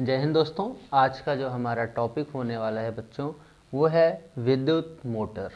जय हिंद दोस्तों। आज का जो हमारा टॉपिक होने वाला है बच्चों, वो है विद्युत मोटर।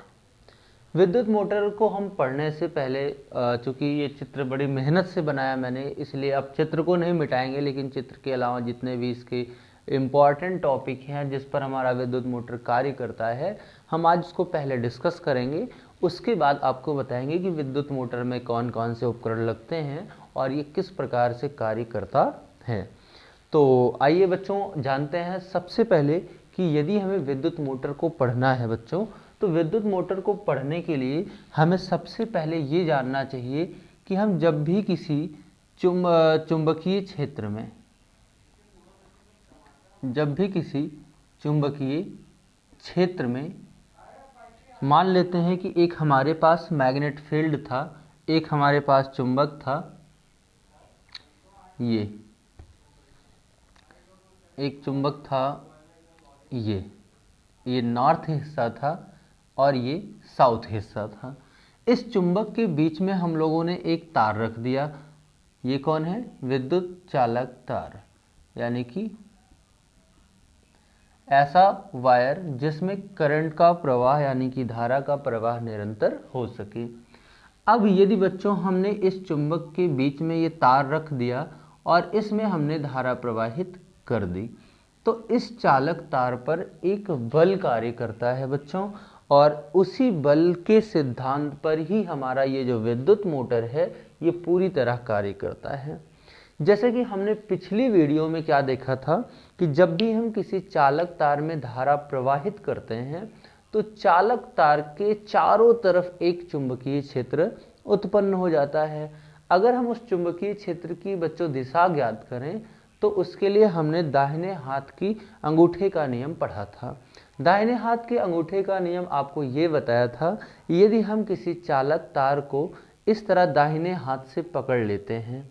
विद्युत मोटर को हम पढ़ने से पहले चूँकि ये चित्र बड़ी मेहनत से बनाया मैंने, इसलिए अब चित्र को नहीं मिटाएंगे, लेकिन चित्र के अलावा जितने भी इसके इम्पॉर्टेंट टॉपिक हैं जिस पर हमारा विद्युत मोटर कार्य करता है, हम आज उसको पहले डिस्कस करेंगे। उसके बाद आपको बताएंगे कि विद्युत मोटर में कौन कौन से उपकरण लगते हैं और ये किस प्रकार से कार्य करता है। तो आइए बच्चों जानते हैं सबसे पहले कि यदि हमें विद्युत मोटर को पढ़ना है बच्चों, तो विद्युत मोटर को पढ़ने के लिए हमें सबसे पहले ये जानना चाहिए कि हम जब भी किसी चुंबकीय क्षेत्र में मान लेते हैं कि एक हमारे पास मैग्नेट फील्ड था, एक हमारे पास चुंबक था, ये एक चुंबक था, ये नॉर्थ हिस्सा था और ये साउथ हिस्सा था। इस चुंबक के बीच में हम लोगों ने एक तार रख दिया। ये कौन है? विद्युत चालक तार, यानी कि ऐसा वायर जिसमें करंट का प्रवाह यानी कि धारा का प्रवाह निरंतर हो सके। अब यदि बच्चों हमने इस चुंबक के बीच में ये तार रख दिया और इसमें हमने धारा प्रवाहित कर दी, तो इस चालक तार पर एक बल कार्य करता है बच्चों, और उसी बल के सिद्धांत पर ही हमारा ये जो विद्युत मोटर है ये पूरी तरह कार्य करता है। जैसे कि हमने पिछली वीडियो में क्या देखा था कि जब भी हम किसी चालक तार में धारा प्रवाहित करते हैं तो चालक तार के चारों तरफ एक चुंबकीय क्षेत्र उत्पन्न हो जाता है। अगर हम उस चुंबकीय क्षेत्र की बच्चों दिशा ज्ञात करें तो उसके लिए हमने दाहिने हाथ की अंगूठे का नियम पढ़ा था। दाहिने हाथ के अंगूठे का नियम आपको ये बताया था, यदि हम किसी चालक तार को इस तरह दाहिने हाथ से पकड़ लेते हैं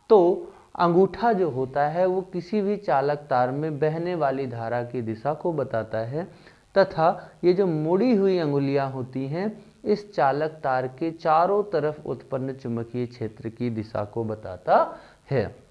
तो अंगूठा जो होता है वो किसी भी चालक तार में बहने वाली धारा की दिशा को बताता है, तथा ये जो मुड़ी हुई अंगुलियां होती हैं इस चालक तार के चारों तरफ उत्पन्न चुंबकीय क्षेत्र की दिशा को बताता है।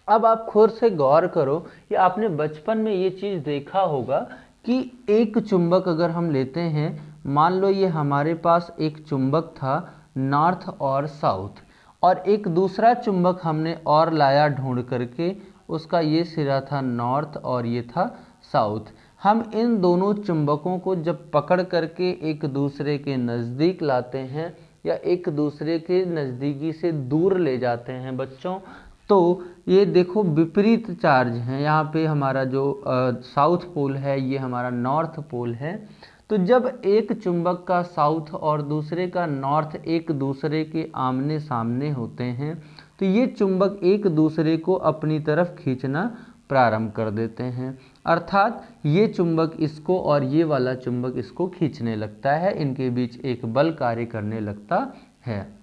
अब आप खुद से गौर करो कि आपने बचपन में ये चीज़ देखा होगा कि एक चुंबक अगर हम लेते हैं, मान लो ये हमारे पास एक चुंबक था नॉर्थ और साउथ, और एक दूसरा चुंबक हमने और लाया ढूंढ करके, उसका ये सिरा था नॉर्थ और ये था साउथ। हम इन दोनों चुंबकों को जब पकड़ करके एक दूसरे के नज़दीक लाते हैं या एक दूसरे के नज़दीकी से दूर ले जाते हैं बच्चों, तो ये देखो विपरीत चार्ज हैं। यहाँ पे हमारा जो साउथ पोल है ये हमारा नॉर्थ पोल है। तो जब एक चुंबक का साउथ और दूसरे का नॉर्थ एक दूसरे के आमने सामने होते हैं तो ये चुंबक एक दूसरे को अपनी तरफ खींचना प्रारंभ कर देते हैं, अर्थात ये चुंबक इसको और ये वाला चुंबक इसको खींचने लगता है, इनके बीच एक बल कार्य करने लगता है।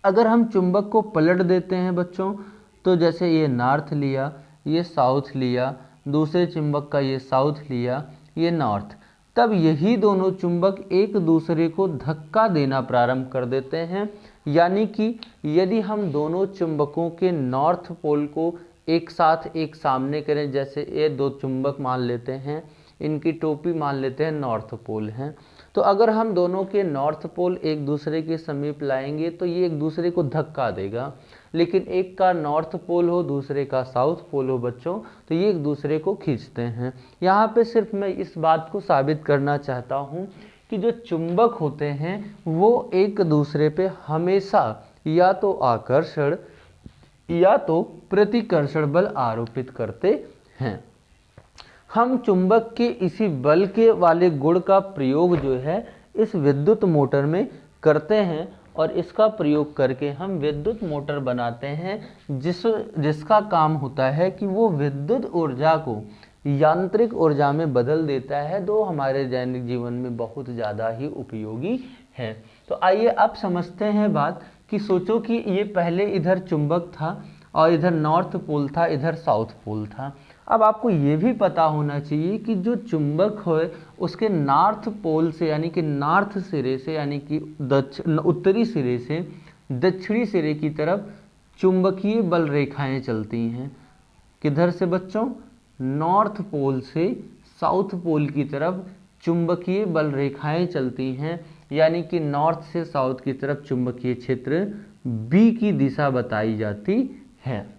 अगर हम चुंबक को पलट देते हैं बच्चों, तो जैसे ये नॉर्थ लिया, ये साउथ लिया, दूसरे चुंबक का ये साउथ लिया, ये नॉर्थ, तब यही दोनों चुंबक एक दूसरे को धक्का देना प्रारंभ कर देते हैं। यानी कि यदि हम दोनों चुंबकों के नॉर्थ पोल को एक साथ एक सामने करें, जैसे ये दो चुंबक मान लेते हैं, इनकी टोपी मान लेते हैं नॉर्थ पोल हैं, तो अगर हम दोनों के नॉर्थ पोल एक दूसरे के समीप लाएंगे तो ये एक दूसरे को धक्का देगा। लेकिन एक का नॉर्थ पोल हो दूसरे का साउथ पोल हो बच्चों, तो ये एक दूसरे को खींचते हैं। यहाँ पे सिर्फ मैं इस बात को साबित करना चाहता हूँ कि जो चुंबक होते हैं वो एक दूसरे पे हमेशा या तो आकर्षण या तो प्रतिकर्षण बल आरोपित करते हैं। हम चुंबक के इसी बल के वाले गुण का प्रयोग जो है इस विद्युत मोटर में करते हैं, और इसका प्रयोग करके हम विद्युत मोटर बनाते हैं जिसका काम होता है कि वो विद्युत ऊर्जा को यांत्रिक ऊर्जा में बदल देता है, जो हमारे दैनिक जीवन में बहुत ज़्यादा ही उपयोगी है। तो आइए अब समझते हैं बात कि सोचो कि ये पहले इधर चुंबक था और इधर नॉर्थ पोल था, इधर साउथ पोल था। अब आपको ये भी पता होना चाहिए कि जो चुंबक है उसके नॉर्थ पोल से यानी कि नॉर्थ सिरे से यानी कि उत्तरी सिरे से दक्षिणी सिरे की तरफ चुंबकीय बल रेखाएं चलती हैं। किधर से बच्चों? नॉर्थ पोल से साउथ पोल की तरफ चुंबकीय बल रेखाएं चलती हैं, यानी कि नॉर्थ से साउथ की तरफ चुंबकीय क्षेत्र बी की दिशा बताई जाती है।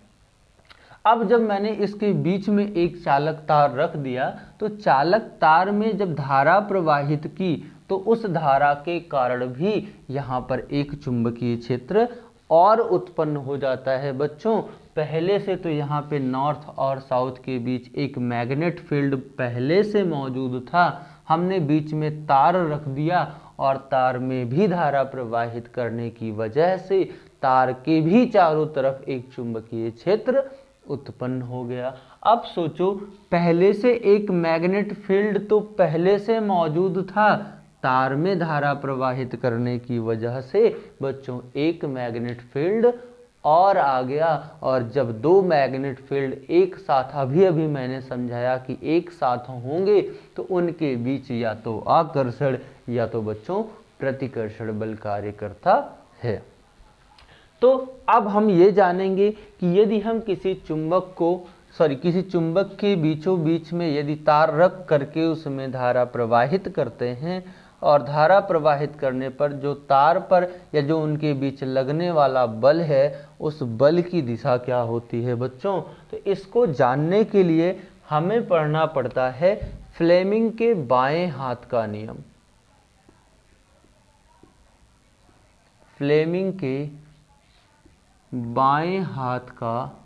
अब जब मैंने इसके बीच में एक चालक तार रख दिया तो चालक तार में जब धारा प्रवाहित की तो उस धारा के कारण भी यहाँ पर एक चुंबकीय क्षेत्र और उत्पन्न हो जाता है बच्चों। पहले से तो यहाँ पे नॉर्थ और साउथ के बीच एक मैग्नेट फील्ड पहले से मौजूद था, हमने बीच में तार रख दिया और तार में भी धारा प्रवाहित करने की वजह से तार के भी चारों तरफ एक चुंबकीय क्षेत्र उत्पन्न हो गया। अब सोचो, पहले से एक मैग्नेट फील्ड तो पहले से मौजूद था, तार में धारा प्रवाहित करने की वजह से बच्चों एक मैग्नेट फील्ड और आ गया। और जब दो मैग्नेट फील्ड एक साथ, अभी मैंने समझाया कि एक साथ होंगे तो उनके बीच या तो आकर्षण या तो बच्चों प्रतिकर्षण बल कार्य करता है। तो अब हम ये जानेंगे कि यदि हम किसी चुंबक के बीचों बीच में यदि तार रख करके उसमें धारा प्रवाहित करते हैं और धारा प्रवाहित करने पर जो तार पर या जो उनके बीच लगने वाला बल है उस बल की दिशा क्या होती है बच्चों। तो इसको जानने के लिए हमें पढ़ना पड़ता है फ्लेमिंग के बाएं हाथ का नियम। फ्लेमिंग के बाएं हाथ का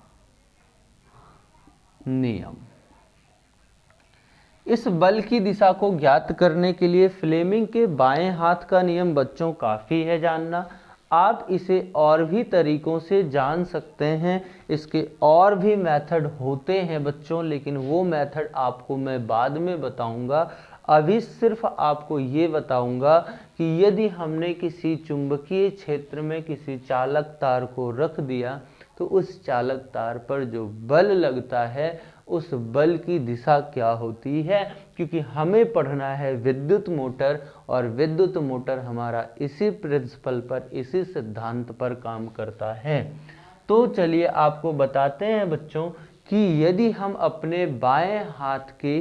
नियम। इस बल की दिशा को ज्ञात करने के लिए फ्लेमिंग के बाएं हाथ का नियम बच्चों काफ़ी है जानना। आप इसे और भी तरीकों से जान सकते हैं, इसके और भी मेथड होते हैं बच्चों, लेकिन वो मेथड आपको मैं बाद में बताऊंगा। अभी सिर्फ आपको ये बताऊंगा कि यदि हमने किसी चुंबकीय क्षेत्र में किसी चालक तार को रख दिया तो उस चालक तार पर जो बल लगता है उस बल की दिशा क्या होती है, क्योंकि हमें पढ़ना है विद्युत मोटर और विद्युत मोटर हमारा इसी प्रिंसिपल पर, इसी सिद्धांत पर काम करता है। तो चलिए आपको बताते हैं बच्चों कि यदि हम अपने बाएं हाथ के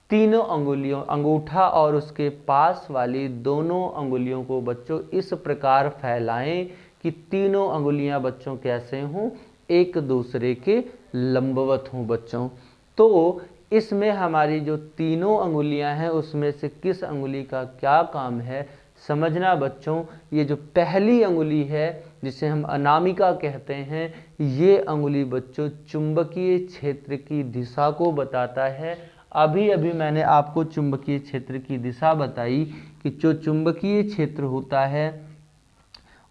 तीनों अंगुलियों, अंगूठा और उसके पास वाली दोनों अंगुलियों को बच्चों इस प्रकार फैलाएं कि तीनों अंगुलियां बच्चों कैसे हों, एक दूसरे के लंबवत हों बच्चों। तो इसमें हमारी जो तीनों अंगुलियां हैं उसमें से किस अंगुली का क्या काम है समझना बच्चों। ये जो पहली अंगुली है जिसे हम अनामिका कहते हैं, ये अंगुली बच्चों चुंबकीय क्षेत्र की दिशा को बताता है। अभी मैंने आपको चुंबकीय क्षेत्र की दिशा बताई कि जो चुंबकीय क्षेत्र होता है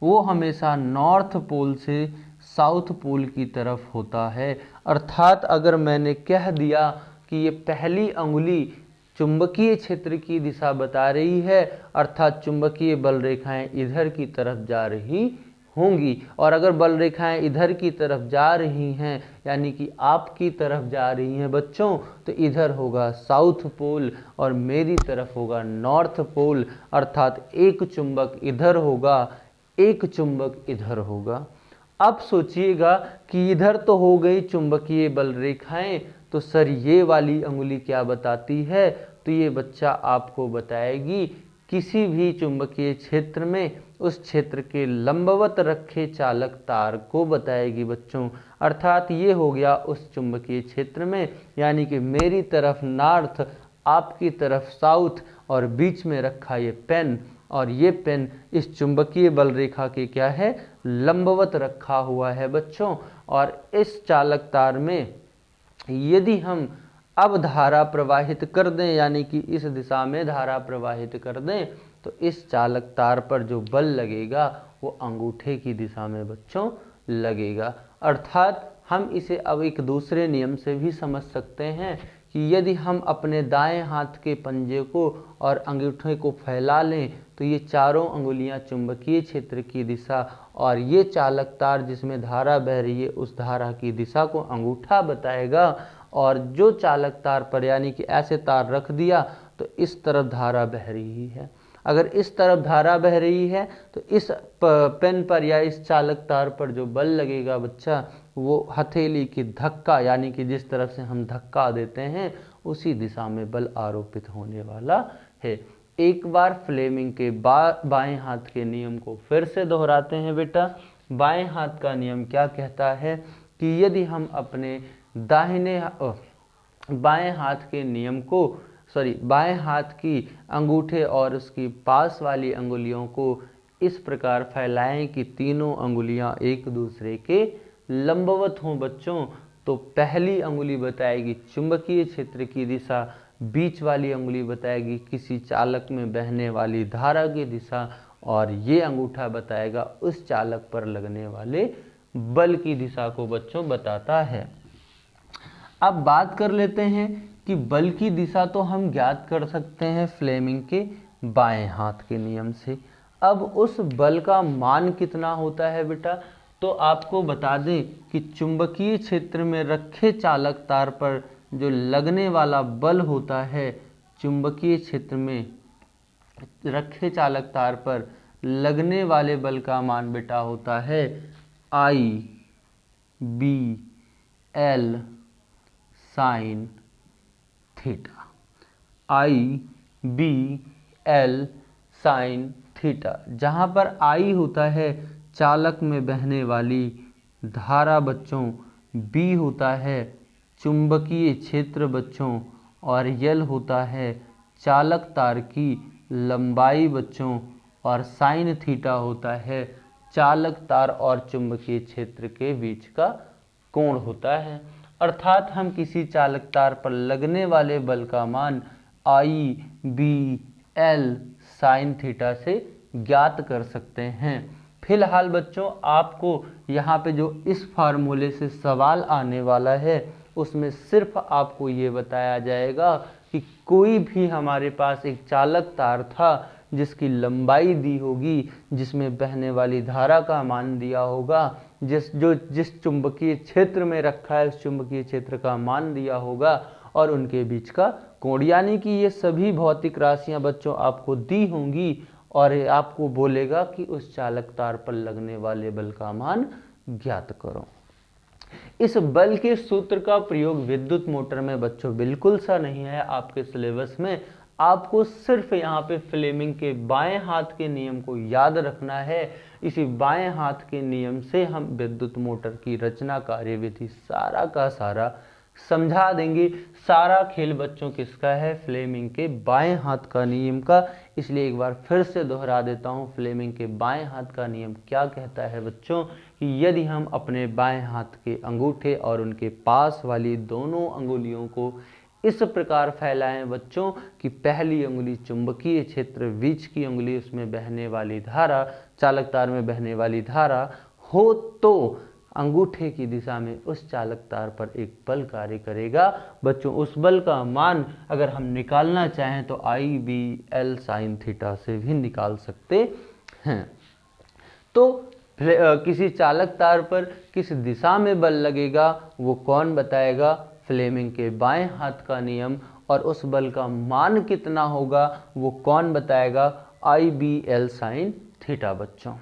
वो हमेशा नॉर्थ पोल से साउथ पोल की तरफ होता है। अर्थात अगर मैंने कह दिया कि ये पहली अंगुली चुंबकीय क्षेत्र की दिशा बता रही है, अर्थात चुंबकीय बल रेखाएं इधर की तरफ जा रही होंगी, और अगर बल रेखाएं इधर की तरफ जा रही हैं यानी कि आपकी तरफ जा रही हैं बच्चों, तो इधर होगा साउथ पोल और मेरी तरफ होगा नॉर्थ पोल। अर्थात एक चुंबक इधर होगा, एक चुंबक इधर होगा। अब सोचिएगा कि इधर तो हो गई चुंबकीय बल रेखाएं, तो सर ये वाली अंगुली क्या बताती है, तो ये बच्चा आपको बताएगी किसी भी चुंबकीय क्षेत्र में उस क्षेत्र के लंबवत रखे चालक तार को बताएगी बच्चों। अर्थात ये हो गया उस चुंबकीय क्षेत्र में, यानी कि मेरी तरफ नॉर्थ, आपकी तरफ साउथ, और बीच में रखा ये पेन, और ये पेन इस चुंबकीय बल रेखा के क्या है, लंबवत रखा हुआ है बच्चों। और इस चालक तार में यदि हम अब धारा प्रवाहित कर दें, यानी कि इस दिशा में धारा प्रवाहित कर दें, तो इस चालक तार पर जो बल लगेगा वो अंगूठे की दिशा में बच्चों लगेगा। अर्थात हम इसे अब एक दूसरे नियम से भी समझ सकते हैं कि यदि हम अपने दाएं हाथ के पंजे को और अंगूठे को फैला लें तो ये चारों अंगुलियां चुंबकीय क्षेत्र की दिशा और ये चालक तार जिसमें धारा बह रही है उस धारा की दिशा को अंगूठा बताएगा। और जो चालक तार पर, यानी कि ऐसे तार रख दिया तो इस तरफ धारा बह रही है, अगर इस तरफ धारा बह रही है तो इस पेन पर या इस चालक तार पर जो बल लगेगा बच्चा वो हथेली की धक्का यानी कि जिस तरफ से हम धक्का देते हैं उसी दिशा में बल आरोपित होने वाला है। एक बार फ्लेमिंग के बाएं हाथ के नियम को फिर से दोहराते हैं बेटा। बाएं हाथ का नियम क्या कहता है कि यदि हम अपने बाएं हाथ की अंगूठे और उसकी पास वाली अंगुलियों को इस प्रकार फैलाएं कि तीनों अंगुलियां एक दूसरे के लंबवत हों बच्चों, तो पहली अंगुली बताएगी चुंबकीय क्षेत्र की दिशा, बीच वाली अंगुली बताएगी किसी चालक में बहने वाली धारा की दिशा, और ये अंगूठा बताएगा उस चालक पर लगने वाले बल की दिशा को बच्चों बताता है। अब बात कर लेते हैं कि बल की दिशा तो हम ज्ञात कर सकते हैं फ्लेमिंग के बाएं हाथ के नियम से। अब उस बल का मान कितना होता है बेटा, तो आपको बता दें कि चुंबकीय क्षेत्र में रखे चालक तार पर जो लगने वाला बल होता है, चुंबकीय क्षेत्र में रखे चालक तार पर लगने वाले बल का मान बेटा होता है I B L sine theta. I B L sine theta, जहाँ पर I होता है चालक में बहने वाली धारा बच्चों, B होता है चुंबकीय क्षेत्र बच्चों, और L होता है चालक तार की लंबाई बच्चों, और साइन थीटा होता है चालक तार और चुंबकीय क्षेत्र के बीच का कोण होता है। अर्थात हम किसी चालक तार पर लगने वाले बल का मान I B L sine theta से ज्ञात कर सकते हैं। फिलहाल बच्चों आपको यहाँ पे जो इस फार्मूले से सवाल आने वाला है उसमें सिर्फ आपको ये बताया जाएगा कि कोई भी हमारे पास एक चालक तार था जिसकी लंबाई दी होगी, जिसमें बहने वाली धारा का मान दिया होगा, जिस चुंबकीय क्षेत्र में रखा है उस चुंबकीय क्षेत्र का मान दिया होगा, और उनके बीच का कोण, यानी कि ये सभी भौतिक राशियां बच्चों आपको दी होंगी और आपको बोलेगा कि उस चालक तार पर लगने वाले बल का मान ज्ञात करो। इस बल के सूत्र का प्रयोग विद्युत मोटर में बच्चों बिल्कुल सा नहीं है आपके सिलेबस में। आपको सिर्फ यहाँ पे फ्लेमिंग के बाएं हाथ के नियम को याद रखना है। इसी बाएं हाथ के नियम से हम विद्युत मोटर की रचना कार्यविधि सारा का सारा समझा देंगे। सारा खेल बच्चों किसका है, फ्लेमिंग के बाएं हाथ का नियम का। इसलिए एक बार फिर से दोहरा देता हूं, फ्लेमिंग के बाएं हाथ का नियम क्या कहता है बच्चों कि यदि हम अपने बाएं हाथ के अंगूठे और उनके पास वाली दोनों अंगुलियों को इस प्रकार फैलाएं बच्चों कि पहली अंगुली चुंबकीय क्षेत्र, बीच की अंगुली उसमें बहने वाली धारा, चालक तार में बहने वाली धारा हो, तो अंगूठे की दिशा में उस चालक तार पर एक बल कार्य करेगा बच्चों। उस बल का मान अगर हम निकालना चाहें तो I B L sine theta से भी निकाल सकते हैं। तो किसी चालक तार पर किस दिशा में बल लगेगा वो कौन बताएगा, फ्लेमिंग के बाएं हाथ का नियम। और उस बल का मान कितना होगा वो कौन बताएगा, I B L sine theta बच्चों।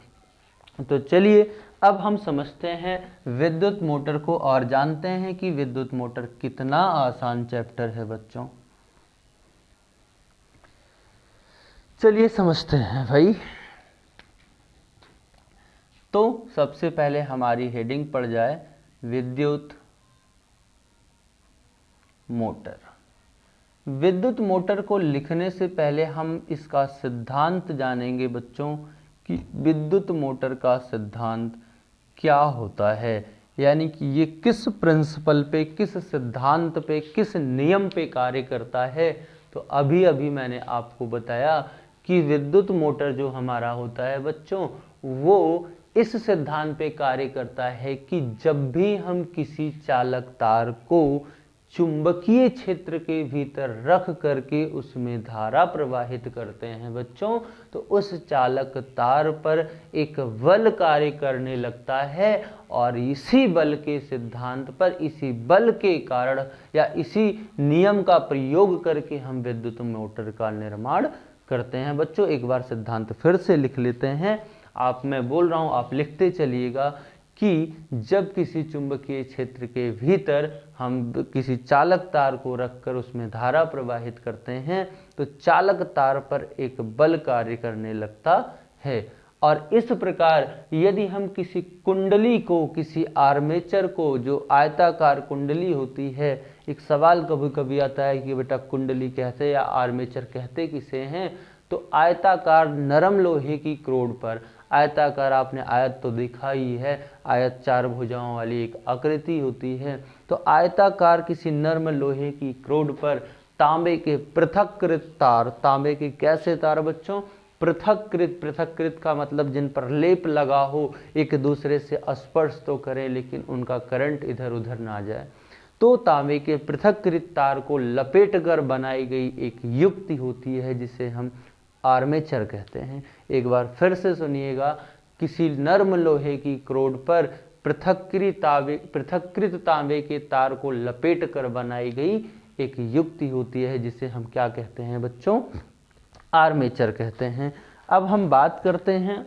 तो चलिए अब हम समझते हैं विद्युत मोटर को और जानते हैं कि विद्युत मोटर कितना आसान चैप्टर है बच्चों। चलिए समझते हैं भाई। तो सबसे पहले हमारी हेडिंग पड़ जाए विद्युत मोटर। विद्युत मोटर को लिखने से पहले हम इसका सिद्धांत जानेंगे बच्चों कि विद्युत मोटर का सिद्धांत क्या होता है, यानी कि ये किस प्रिंसिपल पे, किस सिद्धांत पे, किस नियम पे कार्य करता है। तो अभी अभी मैंने आपको बताया कि विद्युत मोटर जो हमारा होता है बच्चों वो इस सिद्धांत पे कार्य करता है कि जब भी हम किसी चालक तार को चुंबकीय क्षेत्र के भीतर रख करके उसमें धारा प्रवाहित करते हैं बच्चों, तो उस चालक तार पर एक बल कार्य करने लगता है। और इसी बल के सिद्धांत पर, इसी बल के कारण या इसी नियम का प्रयोग करके हम विद्युत मोटर का निर्माण करते हैं बच्चों। एक बार सिद्धांत फिर से लिख लेते हैं। मैं बोल रहा हूँ, आप लिखते चलिएगा कि जब किसी चुंबकीय क्षेत्र के भीतर हम किसी चालक तार को रखकर उसमें धारा प्रवाहित करते हैं तो चालक तार पर एक बल कार्य करने लगता है। और इस प्रकार यदि हम किसी कुंडली को, किसी आर्मेचर को, जो आयताकार कुंडली होती है, एक सवाल कभी कभी आता है कि बेटा कुंडली कहते या आर्मेचर कहते किसे हैं, तो आयताकार नरम लोहे की क्रोड पर, आयताकार आपने आयत तो देखा ही है, आयत 4 भुजाओं वाली एक आकृति होती है, तो आयताकार किसी नरम लोहे की क्रोड पर तांबे के पृथक्कृत तार, तांबे के कैसे तार बच्चों, पृथक्कृत, पृथक्कृत का मतलब जिन पर लेप लगा हो, एक दूसरे से स्पर्श तो करें लेकिन उनका करंट इधर उधर ना जाए, तो तांबे के पृथक्कृत तार को लपेटकर बनाई गई एक युक्ति होती है जिसे हम आर्मेचर कहते हैं। एक बार फिर से सुनिएगा, किसी नर्म लोहे की क्रोड पर पृथक्कृत तांबे के तार को लपेटकर बनाई गई एक युक्ति होती है जिसे हम क्या कहते हैं बच्चों, आर्मेचर कहते हैं। अब हम बात करते हैं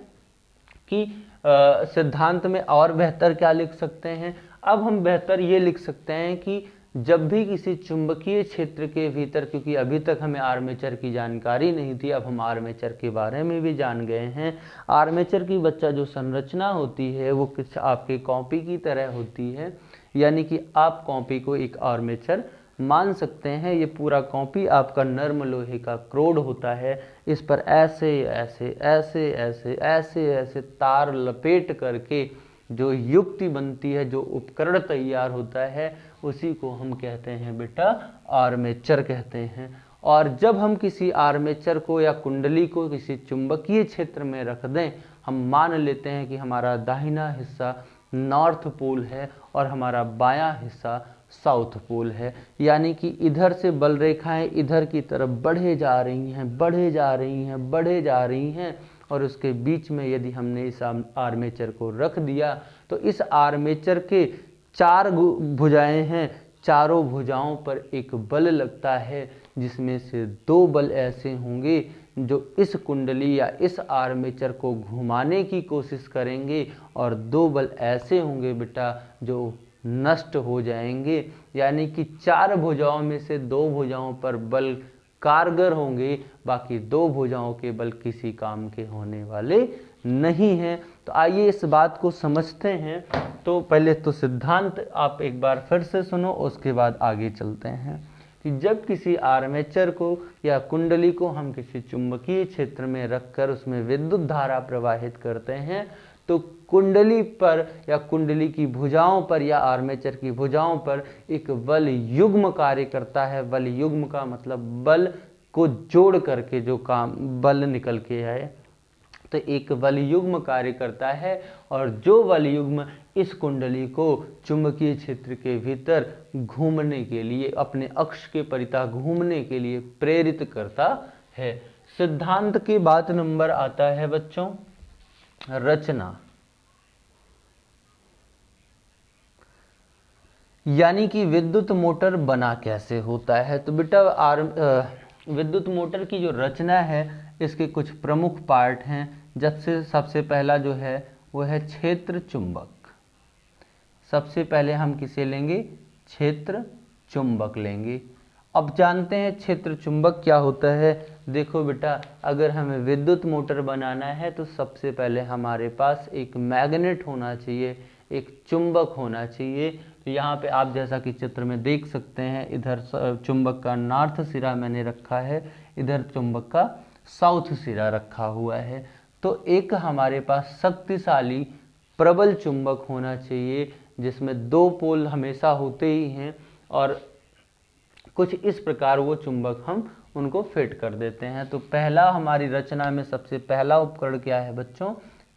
कि सिद्धांत में और बेहतर क्या लिख सकते हैं। अब हम बेहतर ये लिख सकते हैं कि जब भी किसी चुंबकीय क्षेत्र के भीतर, क्योंकि अभी तक हमें आर्मेचर की जानकारी नहीं थी, अब हम आर्मेचर के बारे में भी जान गए हैं। आर्मेचर की बच्चा जो संरचना होती है वो कुछ आपके कॉपी की तरह होती है, यानी कि आप कॉपी को एक आर्मेचर मान सकते हैं। ये पूरा कॉपी आपका नर्म लोहे का क्रोड होता है, इस पर ऐसे ऐसे ऐसे ऐसे ऐसे ऐसे तार लपेट करके जो युक्ति बनती है, जो उपकरण तैयार होता है, उसी को हम कहते हैं बेटा आर्मेचर कहते हैं। और जब हम किसी आर्मेचर को या कुंडली को किसी चुंबकीय क्षेत्र में रख दें, हम मान लेते हैं कि हमारा दाहिना हिस्सा नॉर्थ पोल है और हमारा बायां हिस्सा साउथ पोल है, यानी कि इधर से बल रेखाएं इधर की तरफ बढ़े जा रही हैं, बढ़े जा रही हैं, बढ़े जा रही हैं, और उसके बीच में यदि हमने इस आर्मेचर को रख दिया तो इस आर्मेचर के 4 भुजाएं हैं, चारों भुजाओं पर एक बल लगता है, जिसमें से 2 बल ऐसे होंगे जो इस कुंडली या इस आर्मेचर को घुमाने की कोशिश करेंगे, और 2 बल ऐसे होंगे बेटा जो नष्ट हो जाएंगे, यानी कि 4 भुजाओं में से 2 भुजाओं पर बल कारगर होंगे, बाकी 2 भुजाओं के बल किसी काम के होने वाले नहीं हैं। तो आइए इस बात को समझते हैं। तो पहले तो सिद्धांत आप एक बार फिर से सुनो, उसके बाद आगे चलते हैं कि जब किसी आर्मेचर को या कुंडली को हम किसी चुंबकीय क्षेत्र में रखकर उसमें विद्युत धारा प्रवाहित करते हैं, तो कुंडली पर या कुंडली की भुजाओं पर या आर्मेचर की भुजाओं पर एक बल युग्म कार्य करता है। बल युग्म का मतलब बल को जोड़ करके जो काम बल निकल के आए, तो एक बल युग्म कार्य करता है, और जो बल युग्म इस कुंडली को चुंबकीय क्षेत्र के भीतर घूमने के लिए, अपने अक्ष के परितः घूमने के लिए प्रेरित करता है। सिद्धांत की बात नंबर आता है बच्चों रचना, यानी कि विद्युत मोटर बना कैसे होता है। तो बेटा विद्युत मोटर की जो रचना है इसके कुछ प्रमुख पार्ट हैं। जब से सबसे पहला जो है वो है क्षेत्र चुंबक। सबसे पहले हम किसे लेंगे, क्षेत्र चुंबक लेंगे। अब जानते हैं क्षेत्र चुंबक क्या होता है। देखो बेटा, अगर हमें विद्युत मोटर बनाना है तो सबसे पहले हमारे पास एक मैग्नेट होना चाहिए, एक चुंबक होना चाहिए। तो यहाँ पे आप जैसा कि चित्र में देख सकते हैं, इधर चुंबक का नॉर्थ सिरा मैंने रखा है, इधर चुंबक का साउथ सिरा रखा हुआ है। तो एक हमारे पास शक्तिशाली प्रबल चुंबक होना चाहिए जिसमें 2 पोल हमेशा होते ही हैं, और कुछ इस प्रकार वो चुंबक हम उनको फिट कर देते हैं। तो पहला हमारी रचना में सबसे पहला उपकरण क्या है बच्चों,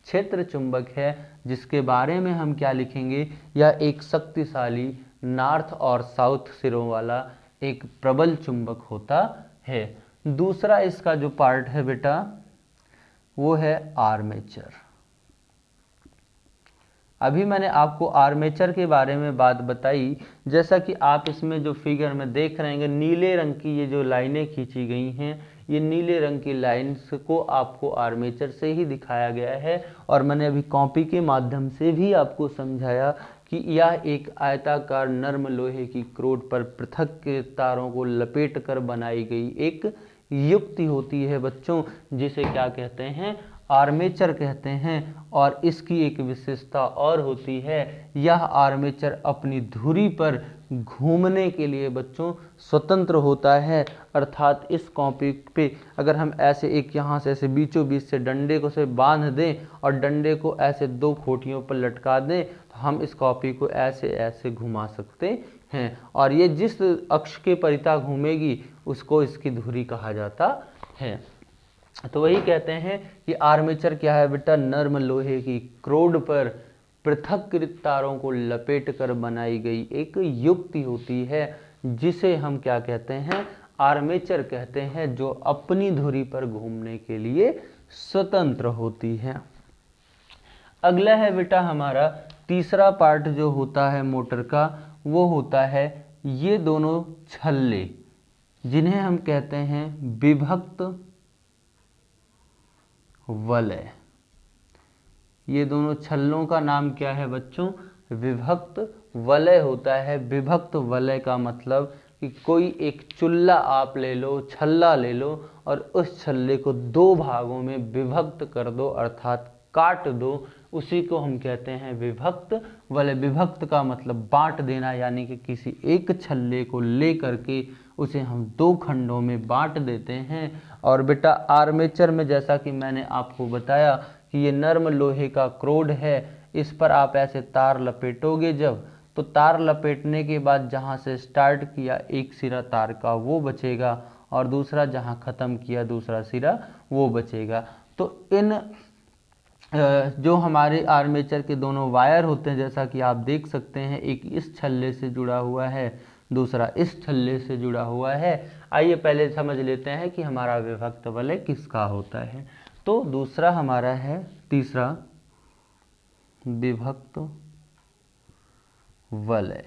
क्षेत्र चुंबक है, जिसके बारे में हम क्या लिखेंगे, यह एक शक्तिशाली नॉर्थ और साउथ सिरों वाला एक प्रबल चुंबक होता है। दूसरा इसका जो पार्ट है बेटा वो है आर्मेचर। अभी मैंने आपको आर्मेचर के बारे में बात बताई, जैसा कि आप इसमें जो फिगर में देख रहे हैं, नीले रंग की ये जो लाइनें खींची गई हैं, ये नीले रंग की लाइंस को आपको आर्मेचर से ही दिखाया गया है और मैंने अभी कॉपी के माध्यम से भी आपको समझाया कि यह एक आयताकार नर्म लोहे की क्रोड पर पृथक के तारों को लपेट कर बनाई गई एक युक्ति होती है बच्चों, जिसे क्या कहते हैं, आर्मेचर कहते हैं। और इसकी एक विशेषता और होती है, यह आर्मेचर अपनी धुरी पर घूमने के लिए बच्चों स्वतंत्र होता है। अर्थात इस कॉपी पे अगर हम ऐसे एक यहाँ से ऐसे बीचों बीच से डंडे को से बांध दें और डंडे को ऐसे दो खोटियों पर लटका दें तो हम इस कॉपी को ऐसे ऐसे घुमा सकते हैं और ये जिस अक्ष के परिता घूमेगी उसको इसकी धुरी कहा जाता है। तो वही कहते हैं कि आर्मेचर क्या है बेटा, नर्म लोहे की क्रोड पर पृथक्कृत तारों को लपेट कर बनाई गई एक युक्ति होती है, जिसे हम क्या कहते हैं, आर्मेचर कहते हैं, जो अपनी धुरी पर घूमने के लिए स्वतंत्र होती है। अगला है बेटा हमारा तीसरा पार्ट जो होता है मोटर का, वो होता है ये दोनों छल्ले, जिन्हें हम कहते हैं विभक्त वलय। ये दोनों छल्लों का नाम क्या है बच्चों, विभक्त वलय होता है। विभक्त वलय का मतलब कि कोई एक चुल्ला आप ले लो, छल्ला ले लो और उस छल्ले को दो भागों में विभक्त कर दो, अर्थात काट दो, उसी को हम कहते हैं विभक्त वलय। विभक्त का मतलब बांट देना, यानी कि किसी एक छल्ले को ले करके उसे हम दो खंडों में बांट देते हैं। और बेटा आर्मेचर में जैसा कि मैंने आपको बताया कि ये नर्म लोहे का क्रोड है, इस पर आप ऐसे तार लपेटोगे जब, तो तार लपेटने के बाद जहाँ से स्टार्ट किया एक सिरा तार का वो बचेगा और दूसरा जहाँ ख़त्म किया दूसरा सिरा वो बचेगा। तो इन जो हमारे आर्मेचर के दोनों वायर होते हैं, जैसा कि आप देख सकते हैं, एक इस छल्ले से जुड़ा हुआ है, दूसरा इस छल्ले से जुड़ा हुआ है। आइए पहले समझ लेते हैं कि हमारा विभक्त वलय किसका होता है। तो दूसरा हमारा है तीसरा विभक्त वलय।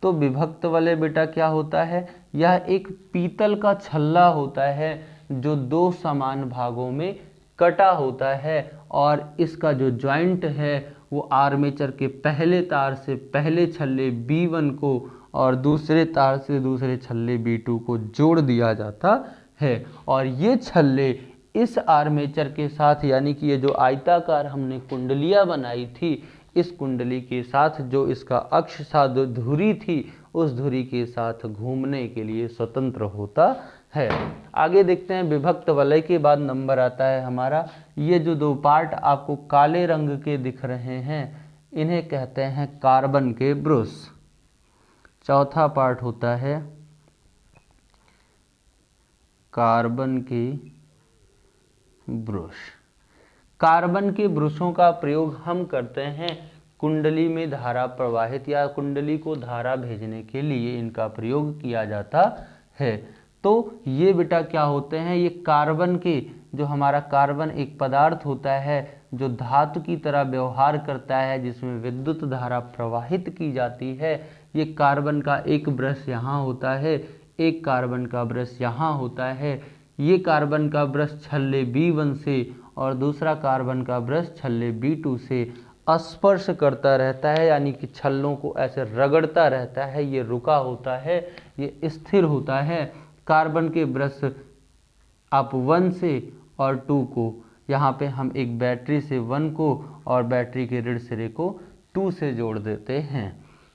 तो विभक्त वलय बेटा क्या होता है, यह एक पीतल का छल्ला होता है जो दो समान भागों में कटा होता है और इसका जो जॉइंट है वो आर्मेचर के पहले तार से पहले छल्ले B1 को और दूसरे तार से दूसरे छल्ले B2 को जोड़ दिया जाता है। और ये छल्ले इस आर्मेचर के साथ, यानी कि ये जो आयताकार हमने कुंडलियां बनाई थी, इस कुंडली के साथ जो इसका अक्ष सा धुरी थी, उस धुरी के साथ घूमने के लिए स्वतंत्र होता है। आगे देखते हैं, विभक्त वलय के बाद नंबर आता है हमारा, ये जो दो पार्ट आपको काले रंग के दिख रहे हैं, इन्हें कहते हैं कार्बन के ब्रुश। चौथा पार्ट होता है कार्बन के ब्रुश। कार्बन के ब्रुशों का प्रयोग हम करते हैं कुंडली में धारा प्रवाहित या कुंडली को धारा भेजने के लिए इनका प्रयोग किया जाता है। तो ये बेटा क्या होते हैं, ये कार्बन के, जो हमारा कार्बन एक पदार्थ होता है जो धातु की तरह व्यवहार करता है, जिसमें विद्युत धारा प्रवाहित की जाती है। ये कार्बन का एक ब्रश यहाँ होता है, एक कार्बन का ब्रश यहाँ होता है। ये कार्बन का ब्रश छल्ले B1 से और दूसरा कार्बन का ब्रश छल्ले B2 से स्पर्श करता रहता है, यानी कि छल्लों को ऐसे रगड़ता रहता है। ये रुका होता है, ये स्थिर होता है। कार्बन के ब्रश आप 1 से और 2 को, यहाँ पे हम एक बैटरी से 1 को और बैटरी के ऋण सिरे को 2 से जोड़ देते हैं।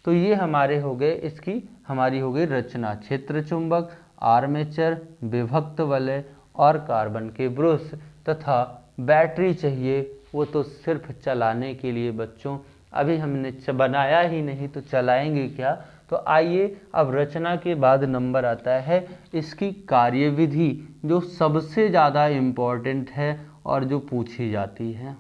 तो ये हमारे हो गए, इसकी हमारी हो गई रचना, क्षेत्र चुंबक, आर्मेचर, विभक्त वलय और कार्बन के ब्रुश। तथा बैटरी चाहिए, वो तो सिर्फ चलाने के लिए बच्चों, अभी हमने बनाया ही नहीं तो चलाएंगे क्या। तो आइए अब रचना के बाद नंबर आता है इसकी कार्यविधि, जो सबसे ज़्यादा इम्पोर्टेंट है और जो पूछी जाती है।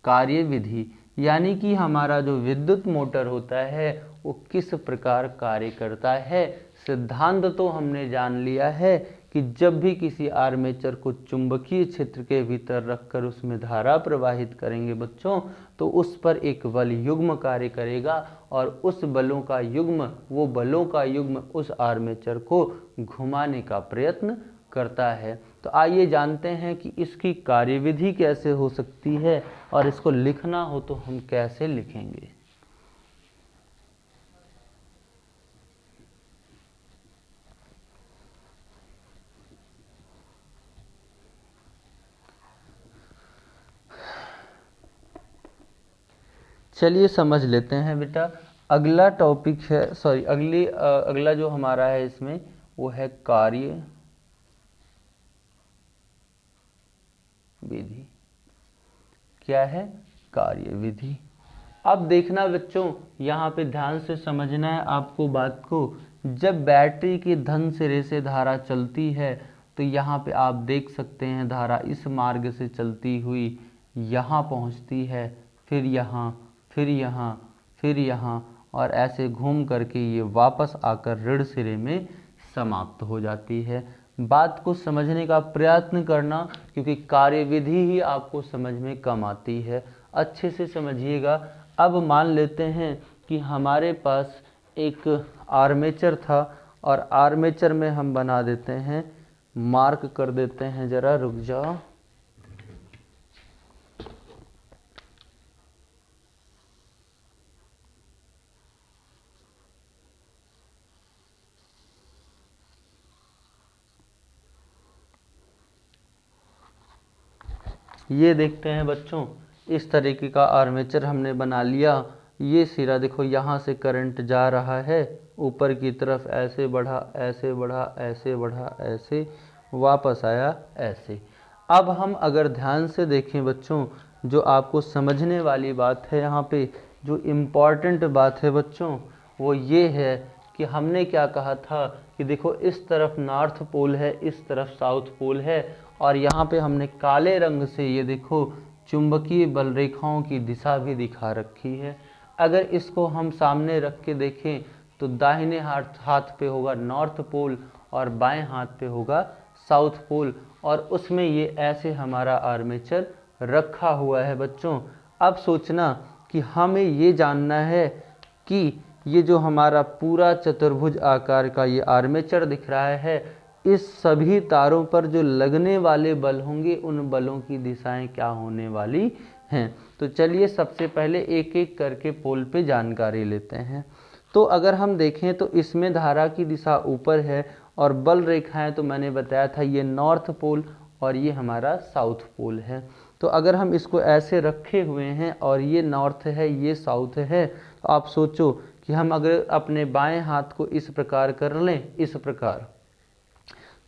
कार्यविधि यानी कि हमारा जो विद्युत मोटर होता है वो किस प्रकार कार्य करता है। सिद्धांत तो हमने जान लिया है कि जब भी किसी आर्मेचर को चुंबकीय क्षेत्र के भीतर रखकर उसमें धारा प्रवाहित करेंगे बच्चों, तो उस पर एक बल युग्म कार्य करेगा और उस बलों का युग्म, वो बलों का युग्म उस आर्मेचर को घुमाने का प्रयत्न करता है। तो आइए जानते हैं कि इसकी कार्यविधि कैसे हो सकती है और इसको लिखना हो तो हम कैसे लिखेंगे। चलिए समझ लेते हैं बेटा। अगला टॉपिक है, अगला जो हमारा है इसमें वो है कार्य विधि। क्या है? कार्य विधि। अब देखना बच्चों, यहाँ पे ध्यान से समझना है आपको बात को। जब बैटरी के धन सिरे से धारा चलती है तो यहाँ पे आप देख सकते हैं धारा इस मार्ग से चलती हुई यहाँ पहुँचती है, फिर यहाँ, फिर यहाँ, फिर यहाँ, और ऐसे घूम करके ये वापस आकर ऋण सिरे में समाप्त हो जाती है। बात को समझने का प्रयत्न करना, क्योंकि कार्यविधि ही आपको समझ में कम आती है। अच्छे से समझिएगा। अब मान लेते हैं कि हमारे पास एक आर्मेचर था और आर्मेचर में हम बना देते हैं, मार्क कर देते हैं, जरा रुक जाओ। ये देखते हैं बच्चों, इस तरीके का आर्मेचर हमने बना लिया। ये सिरा देखो, यहाँ से करंट जा रहा है ऊपर की तरफ, ऐसे बढ़ा, ऐसे बढ़ा, ऐसे बढ़ा, ऐसे वापस आया, ऐसे। अब हम अगर ध्यान से देखें बच्चों, जो आपको समझने वाली बात है यहाँ पे, जो इम्पॉर्टेंट बात है बच्चों, वो ये है कि हमने क्या कहा था कि देखो इस तरफ नॉर्थ पोल है, इस तरफ साउथ पोल है, और यहाँ पे हमने काले रंग से ये देखो चुंबकीय बल रेखाओं की दिशा भी दिखा रखी है। अगर इसको हम सामने रख के देखें तो दाहिने हाथ पे होगा नॉर्थ पोल और बाएं हाथ पे होगा साउथ पोल, और उसमें ये ऐसे हमारा आर्मेचर रखा हुआ है बच्चों। अब सोचना कि हमें ये जानना है कि ये जो हमारा पूरा चतुर्भुज आकार का ये आर्मेचर दिख रहा है, इस सभी तारों पर जो लगने वाले बल होंगे उन बलों की दिशाएं क्या होने वाली हैं। तो चलिए सबसे पहले एक एक करके पोल पे जानकारी लेते हैं। तो अगर हम देखें तो इसमें धारा की दिशा ऊपर है और बल रेखाएं तो मैंने बताया था ये नॉर्थ पोल और ये हमारा साउथ पोल है। तो अगर हम इसको ऐसे रखे हुए हैं और ये नॉर्थ है, ये साउथ है, तो आप सोचो कि हम अगर अपने बाएं हाथ को इस प्रकार कर लें, इस प्रकार,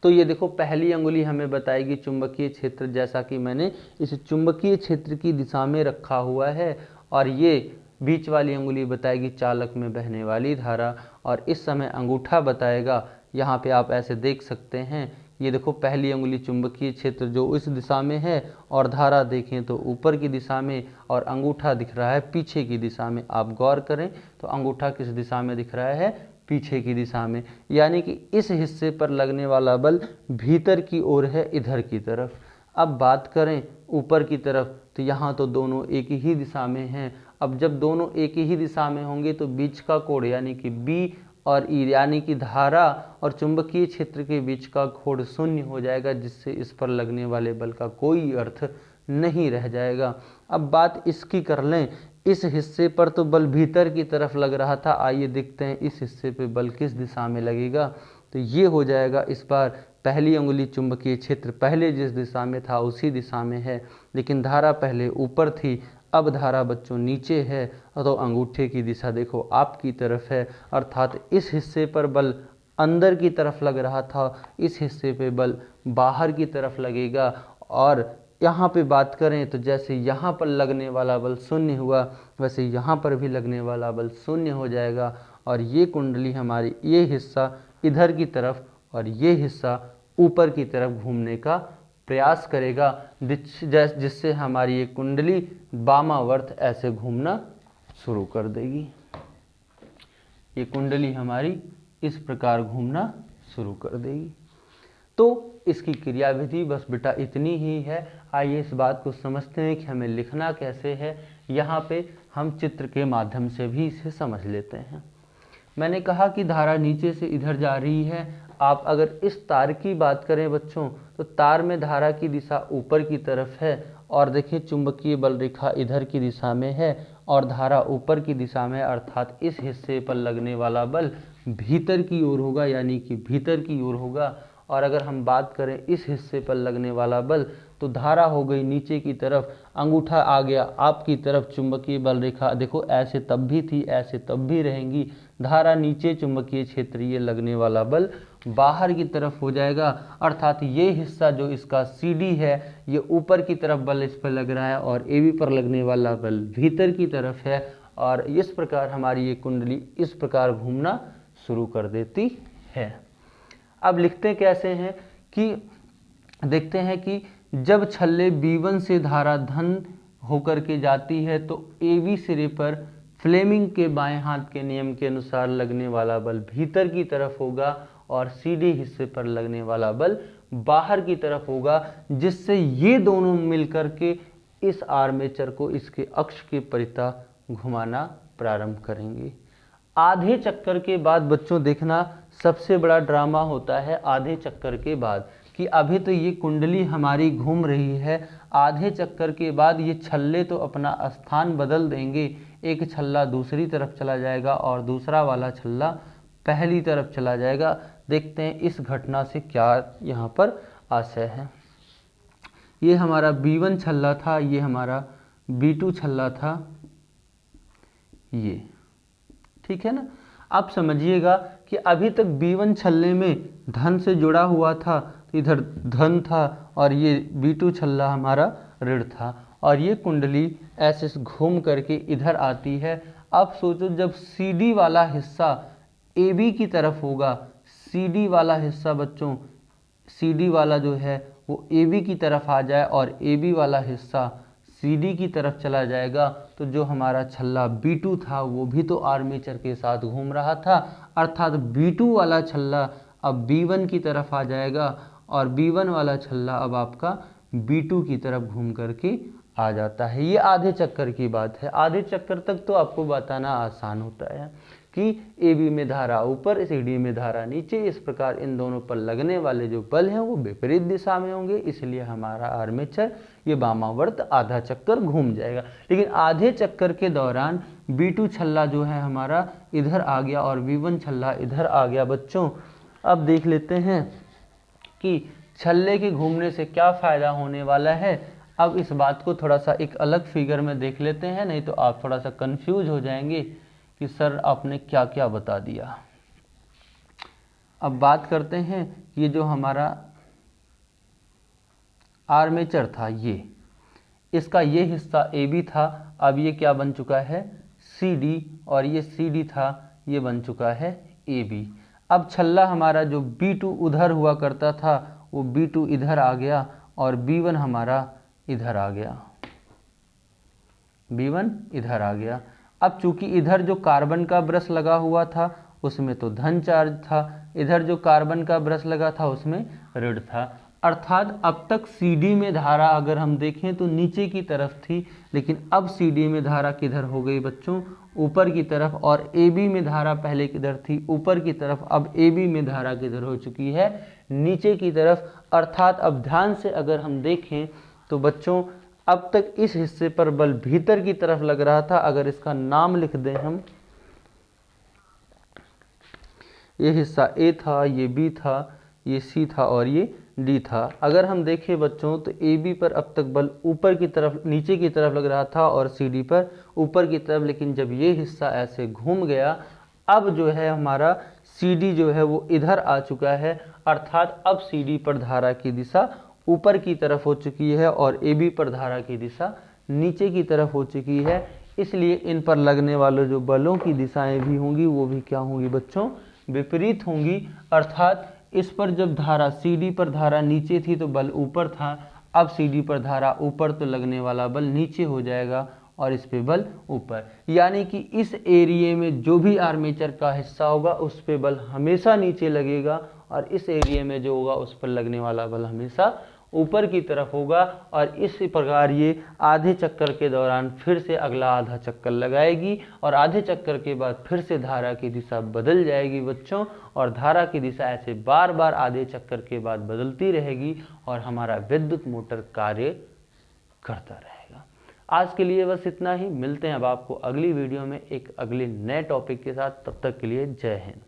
तो ये देखो पहली अंगुली हमें बताएगी चुंबकीय क्षेत्र, जैसा कि मैंने इस चुंबकीय क्षेत्र की दिशा में रखा हुआ है, और ये बीच वाली अंगुली बताएगी चालक में बहने वाली धारा, और इस समय अंगूठा बताएगा, यहाँ पे आप ऐसे देख सकते हैं, ये देखो पहली अंगुली चुंबकीय क्षेत्र जो इस दिशा में है, और धारा देखें तो ऊपर की दिशा में, और अंगूठा दिख रहा है पीछे की दिशा में। आप गौर करें तो अंगूठा किस दिशा में दिख रहा है? पीछे की दिशा में, यानी कि इस हिस्से पर लगने वाला बल भीतर की ओर है, इधर की तरफ। अब बात करें ऊपर की तरफ, तो यहाँ तो दोनों एक ही दिशा में हैं। अब जब दोनों एक ही दिशा में होंगे तो बीच का कोण यानी कि बी और ई, यानी कि धारा और चुंबकीय क्षेत्र के बीच का कोण शून्य हो जाएगा, जिससे इस पर लगने वाले बल का कोई अर्थ नहीं रह जाएगा। अब बात इसकी कर लें, इस हिस्से पर तो बल भीतर की तरफ लग रहा था, आइए देखते हैं इस हिस्से पे बल किस दिशा में लगेगा। तो ये हो जाएगा, इस बार पहली अंगुली चुंबकीय क्षेत्र पहले जिस दिशा में था उसी दिशा में है, लेकिन धारा पहले ऊपर थी, अब धारा बच्चों नीचे है, तो अंगूठे की दिशा देखो आपकी तरफ है, अर्थात इस हिस्से पर बल अंदर की तरफ लग रहा था, इस हिस्से पे बल बाहर की तरफ लगेगा। और यहाँ पे बात करें तो जैसे यहाँ पर लगने वाला बल शून्य हुआ, वैसे यहाँ पर भी लगने वाला बल शून्य हो जाएगा, और ये कुंडली हमारी, ये हिस्सा इधर की तरफ और ये हिस्सा ऊपर की तरफ घूमने का प्रयास करेगा, जिससे हमारी ये कुंडली वामावर्त ऐसे घूमना शुरू कर देगी। ये कुंडली हमारी इस प्रकार घूमना शुरू कर देगी। तो इसकी क्रियाविधि बस बेटा इतनी ही है। आइए इस बात को समझते हैं कि हमें लिखना कैसे है। यहाँ पे हम चित्र के माध्यम से भी इसे समझ लेते हैं। मैंने कहा कि धारा नीचे से इधर जा रही है। आप अगर इस तार की बात करें बच्चों, तो तार में धारा की दिशा ऊपर की तरफ है, और देखिए चुंबकीय बल रेखा इधर की दिशा में है और धारा ऊपर की दिशा में, अर्थात इस हिस्से पर लगने वाला बल भीतर की ओर होगा, यानी कि भीतर की ओर होगा। और अगर हम बात करें इस हिस्से पर लगने वाला बल, तो धारा हो गई नीचे की तरफ, अंगूठा आ गया आपकी तरफ, चुंबकीय बल रेखा देखो ऐसे तब भी थी, ऐसे तब भी रहेंगी। धारा नीचे, चुंबकीय क्षेत्रीय लगने वाला बल बाहर की तरफ हो जाएगा, अर्थात ये हिस्सा जो इसका CD है, ये ऊपर की तरफ बल इस पर लग रहा है और AB पर लगने वाला बल भीतर की तरफ है। और इस प्रकार हमारी ये कुंडली इस प्रकार घूमना शुरू कर देती है। अब लिखते कैसे हैं कि देखते हैं कि जब छल्ले B1 से धारा धन होकर के जाती है, तो AB सिरे पर फ्लेमिंग के बाएं हाथ के नियम के अनुसार लगने वाला बल भीतर की तरफ होगा और CD हिस्से पर लगने वाला बल बाहर की तरफ होगा, जिससे ये दोनों मिलकर के इस आर्मेचर को इसके अक्ष के परितः घुमाना प्रारंभ करेंगे। आधे चक्कर के बाद बच्चों देखना सबसे बड़ा ड्रामा होता है आधे चक्कर के बाद, कि अभी तो ये कुंडली हमारी घूम रही है, आधे चक्कर के बाद ये छल्ले तो अपना स्थान बदल देंगे, एक छल्ला दूसरी तरफ चला जाएगा और दूसरा वाला छल्ला पहली तरफ चला जाएगा। देखते हैं इस घटना से क्या यहाँ पर आशय है। ये हमारा B1 छल्ला था, ये हमारा B2 छल्ला था, ये ठीक है ना। अब समझिएगा कि अभी तक B1 छल्ले में धन से जुड़ा हुआ था, तो इधर धन था और ये B2 छल्ला हमारा ऋण था, और ये कुंडली ऐसे घूम करके इधर आती है। अब सोचो जब CD वाला हिस्सा AB की तरफ होगा, CD वाला हिस्सा बच्चों, CD वाला जो है वो AB की तरफ आ जाए और AB वाला हिस्सा CD की तरफ चला जाएगा, तो जो हमारा छल्ला B2 था वो भी तो आर्मेचर के साथ घूम रहा था, अर्थात B2 वाला छल्ला अब B1 की तरफ आ जाएगा और B1 वाला छल्ला अब आपका B2 की तरफ घूम करके आ जाता है। ये आधे चक्कर की बात है। आधे चक्कर तक तो आपको बताना आसान होता है कि AB में धारा ऊपर, CD में धारा नीचे, इस प्रकार इन दोनों पर लगने वाले जो बल हैं वो विपरीत दिशा में होंगे, इसलिए हमारा आर्मेचर ये वामावर्त आधा चक्कर घूम जाएगा। लेकिन आधे चक्कर के दौरान B2 छल्ला जो है हमारा इधर आ गया और B1 छल्ला इधर आ गया। बच्चों अब देख लेते हैं कि छल्ले के घूमने से क्या फायदा होने वाला है। अब इस बात को थोड़ा सा एक अलग फिगर में देख लेते हैं, नहीं तो आप थोड़ा सा कंफ्यूज हो जाएंगे कि सर आपने क्या क्या बता दिया। अब बात करते हैं, ये जो हमारा आर्मेचर था, ये इसका ये हिस्सा AB था, अब ये क्या बन चुका है CD, और ये CD था, ये बन चुका है AB। अब छल्ला हमारा जो B2 उधर हुआ करता था वो B2 इधर आ गया और B1 हमारा इधर आ गया, B1 इधर आ गया। अब चूंकि इधर जो कार्बन का ब्रश लगा हुआ था उसमें तो धन चार्ज था, इधर जो कार्बन का ब्रश लगा था उसमें ऋण था, अर्थात अब तक CD में धारा अगर हम देखें तो नीचे की तरफ थी, लेकिन अब CD में धारा किधर हो गई बच्चों, ऊपर की तरफ, और AB में धारा पहले किधर थी, ऊपर की तरफ, अब AB में धारा किधर हो चुकी है, नीचे की तरफ। अर्थात अब ध्यान से अगर हम देखें तो बच्चों अब तक इस हिस्से पर बल भीतर की तरफ लग रहा था। अगर इसका नाम लिख दें हम, ये हिस्सा A था, ये B था, ये C था और ये D था। अगर हम देखें बच्चों तो AB पर अब तक बल ऊपर की तरफ, नीचे की तरफ लग रहा था और CD पर ऊपर की तरफ, लेकिन जब ये हिस्सा ऐसे घूम गया, अब जो है हमारा CD जो है वो इधर आ चुका है, अर्थात अब CD पर धारा की दिशा ऊपर की तरफ हो चुकी है और AB पर धारा की दिशा नीचे की तरफ हो चुकी है। इसलिए इन पर लगने वाले जो बलों की दिशाएं भी होंगी वो भी क्या होंगी बच्चों, विपरीत होंगी। अर्थात इस पर जब धारा CD पर धारा नीचे थी तो बल ऊपर था, अब CD पर धारा ऊपर तो लगने वाला बल नीचे हो जाएगा और इस पे बल ऊपर, यानी कि इस एरिया में जो भी आर्मेचर का हिस्सा होगा उस पे बल हमेशा नीचे लगेगा और इस एरिया में जो होगा उस पर लगने वाला बल हमेशा ऊपर की तरफ होगा। और इस प्रकार ये आधे चक्कर के दौरान फिर से अगला आधा चक्कर लगाएगी और आधे चक्कर के बाद फिर से धारा की दिशा बदल जाएगी बच्चों, और धारा की दिशा ऐसे बार बार आधे चक्कर के बाद बदलती रहेगी और हमारा विद्युत मोटर कार्य करता रहेगा। आज के लिए बस इतना ही। मिलते हैं अब आपको अगली वीडियो में एक अगले नए टॉपिक के साथ। तब तक के लिए जय हिंद।